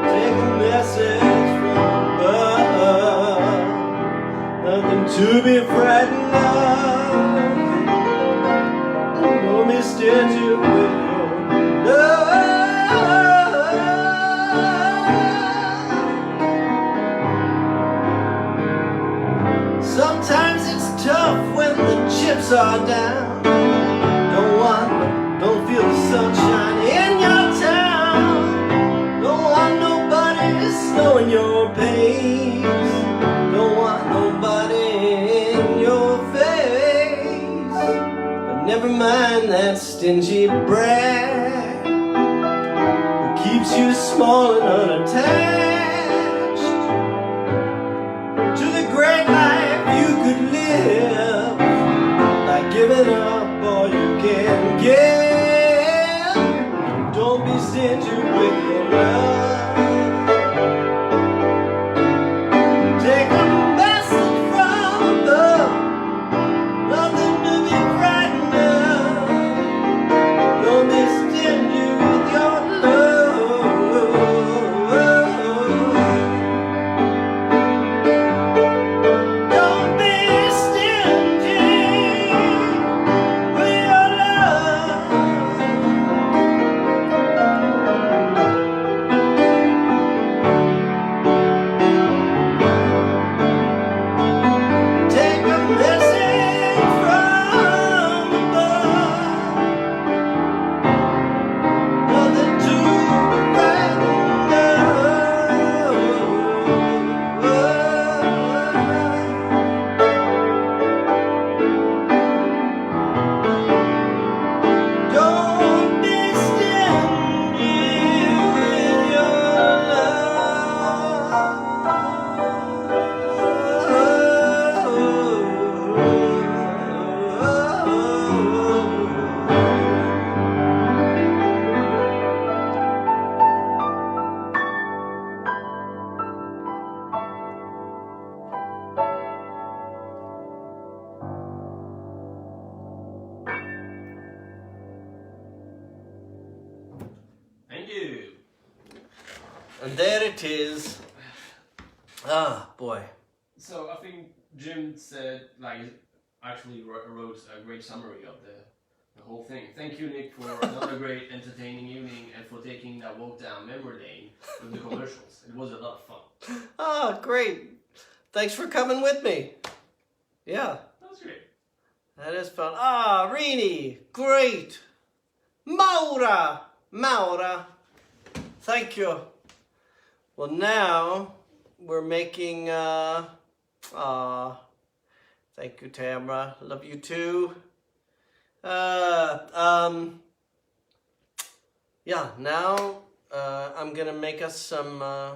Take a message from above. Nothing to be frightened of. Don't be stingy with your love. Sometimes it's tough when the chips are down. Don't feel the sunshine in your town. Don't want nobody snowing your pace. Don't want nobody in your face. But never mind that stingy brat who keeps you small and unattached to the great life you could live by giving up all you can give. Don't be stingy with your love. Take a message from above. Nothing to be frightened of. Don't be stingy with your love. Thank you. And there it is. Ah, boy. So I think Jim said, like, actually wrote a great summary of the whole thing. Thank you, Nick, for another great entertaining evening and for taking that walk down memory lane with the commercials. It was a lot of fun. Ah, great. Thanks for coming with me. Yeah, That was great. that is fun. Ah, Rini, great. Maura, thank you. Well, now we're making, thank you, Tamara. Love you too. Yeah, now, I'm gonna make us I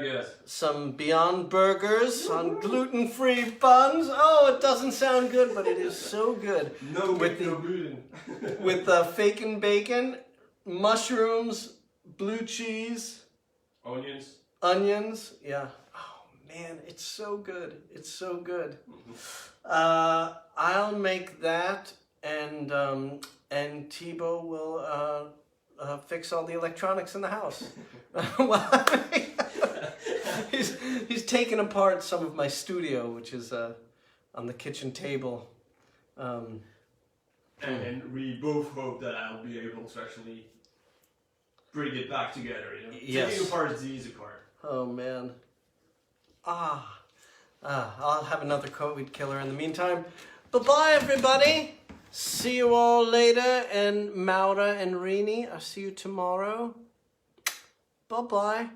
guess. some Beyond Burgers on gluten-free buns. Oh, it doesn't sound good, but it is so good. No With no gluten. With bacon, bacon, mushrooms, blue cheese, Onions. onions. Yeah. Oh man, it's so good. It's so good. I'll make that, and Thibault will fix all the electronics in the house. He's taken apart some of my studio, which is on the kitchen table. And we both hope that I'll be able to actually bring it back together, you know? Yes. Taking apart is the easy part. Oh man. I'll have another COVID killer in the meantime. Bye-bye, everybody. See you all later. And Maura and Rini, I'll see you tomorrow. Bye-bye.